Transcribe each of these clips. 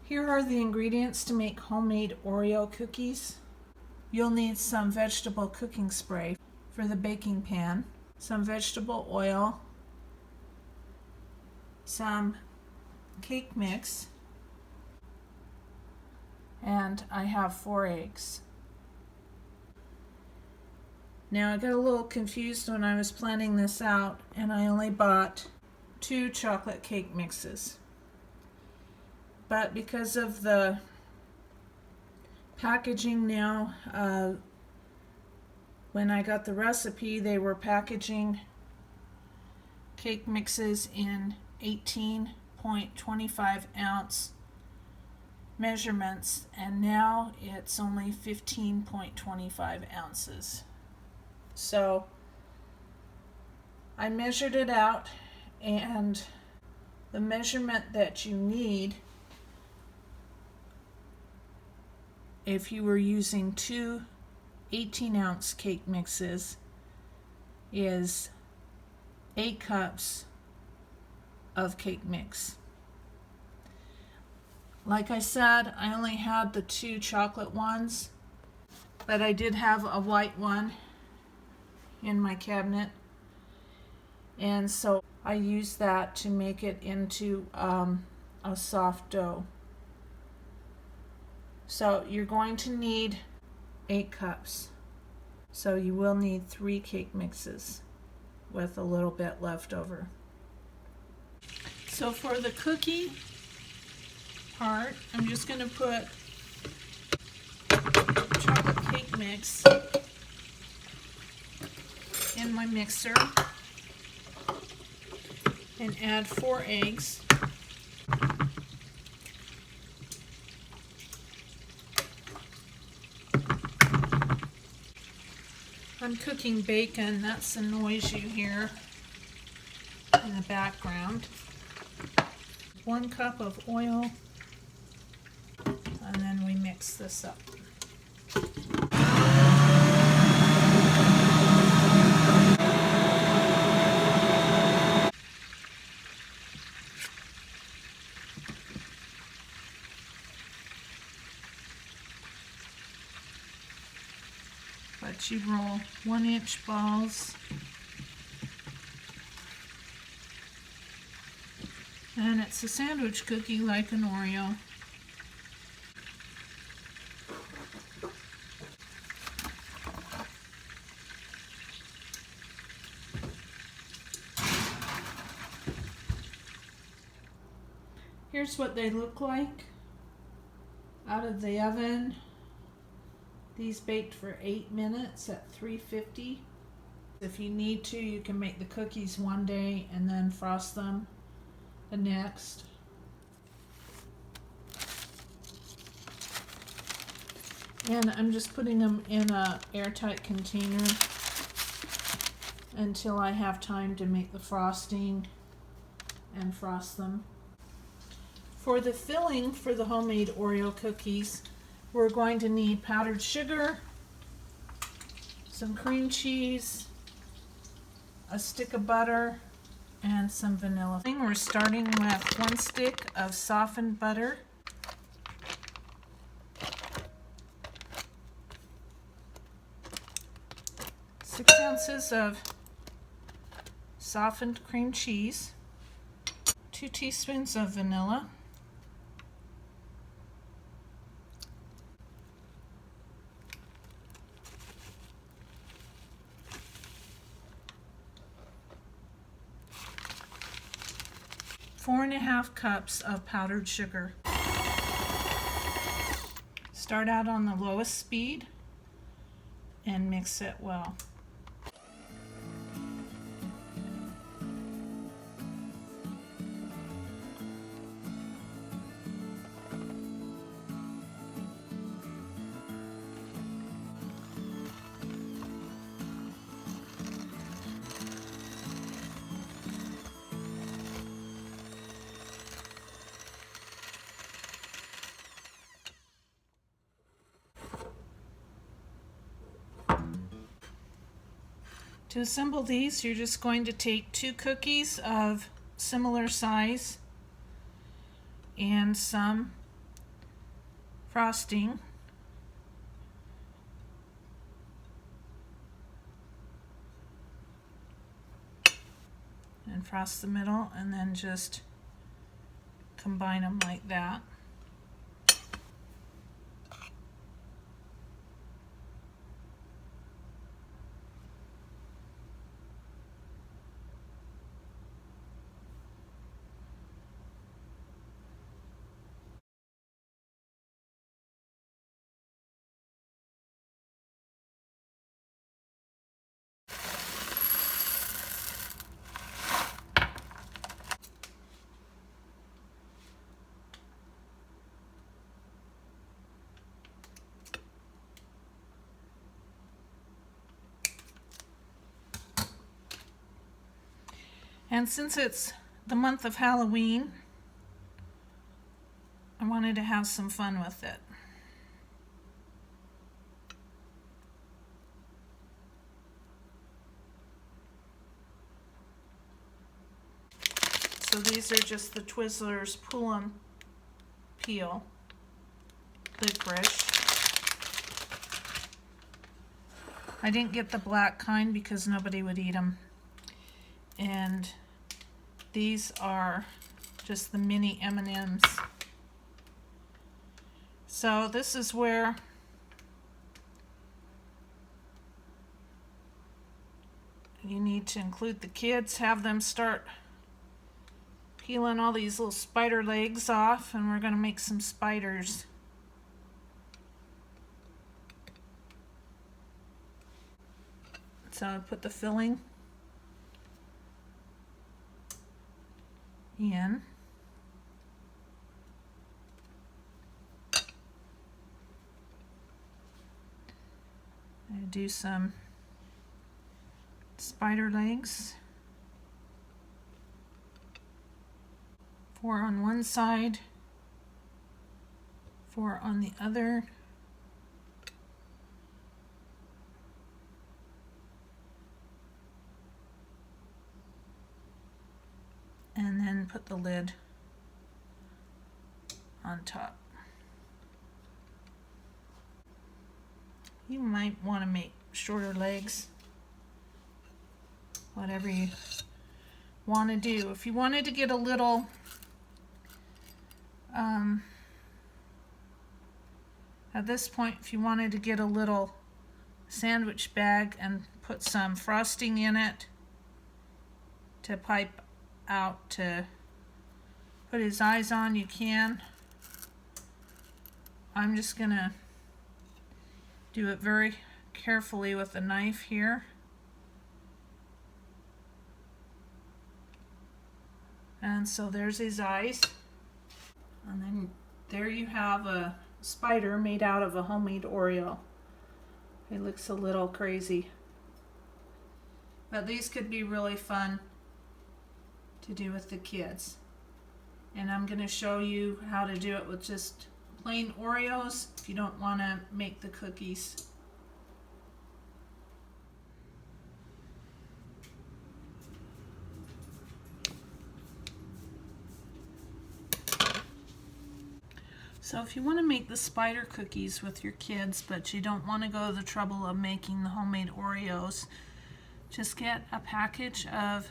Here are the ingredients to make homemade Oreo cookies. You'll need some vegetable cooking spray for the baking pan, some vegetable oil, some cake mix, and I have 4 eggs. Now I got a little confused when I was planning this out, and I only bought 2 chocolate cake mixes. But because of the packaging now, when I got the recipe, they were packaging cake mixes in 18.25 ounce measurements, and now it's only 15.25 ounces. So I measured it out, and the measurement that you need if you were using 2 18-ounce cake mixes is 8 cups of cake mix. Like I said, I only had the 2 chocolate ones, but I did have a white one in my cabinet, and so I used that to make it into a soft dough. So you're going to need 8 cups. So you will need 3 cake mixes with a little bit left over. So for the cookie part, I'm just going to put chocolate cake mix in my mixer and add 4 eggs. I'm cooking bacon, that's the noise you hear in the background. 1 cup of oil, and then we mix this up. But you roll 1-inch balls, and it's a sandwich cookie like an Oreo. Here's what they look like out of the oven. These baked for 8 minutes at 350. If you need to, you can make the cookies one day and then frost them the next. And I'm just putting them in an airtight container until I have time to make the frosting and frost them. For the filling for the homemade Oreo cookies, we're going to need powdered sugar, some cream cheese, a stick of butter, and some vanilla. We're starting with 1 stick of softened butter, 6 ounces of softened cream cheese, 2 teaspoons of vanilla, 4.5 cups of powdered sugar. Start out on the lowest speed and mix it well. To assemble these, you're just going to take 2 cookies of similar size and some frosting. And frost the middle, and then just combine them like that. And since it's the month of Halloween, I wanted to have some fun with it. So these are just the Twizzlers Pull 'em Peel licorice. I didn't get the black kind because nobody would eat them. And these are just the mini M&Ms. So this is where you need to include the kids, have them start peeling all these little spider legs off, and we're going to make some spiders. So I put the filling in. I do some spider legs. 4 on one side, 4 on the other. And then put the lid on top. You might want to make shorter legs, whatever you want to do. If you wanted to get a little at this point, if you wanted to get a little sandwich bag and put some frosting in it to pipe out to put his eyes on, you can. I'm just gonna do it very carefully with a knife here. And so there's his eyes. And then there you have a spider made out of a homemade Oreo. It looks a little crazy, but these could be really fun to do with the kids. And I'm going to show you how to do it with just plain Oreos if you don't want to make the cookies. So if you want to make the spider cookies with your kids, but you don't want to go to the trouble of making the homemade Oreos, just get a package of,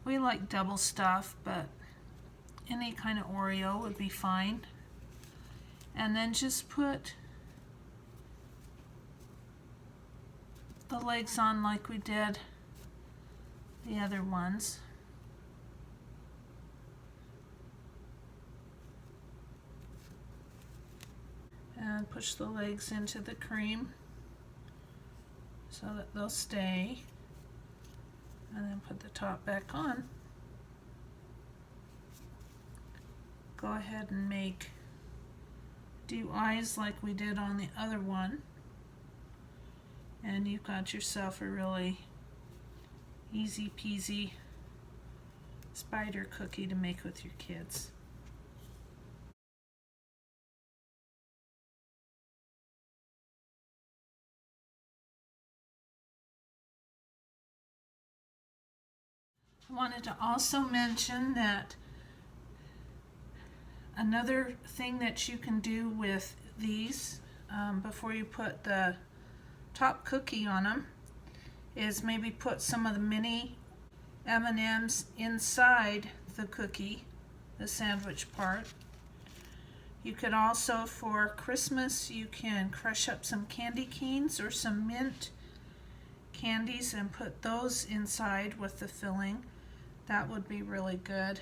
we like double stuff, but any kind of Oreo would be fine. And then just put the legs on like we did the other ones. And push the legs into the cream so that they'll stay. And then put the top back on. Go ahead and do eyes like we did on the other one. And you've got yourself a really easy peasy spider cookie to make with your kids. I wanted to also mention that Another thing that you can do with these before you put the top cookie on them is maybe put some of the mini M&Ms inside the cookie, the sandwich part. You could also, for Christmas, you can crush up some candy canes or some mint candies and put those inside with the filling. That would be really good.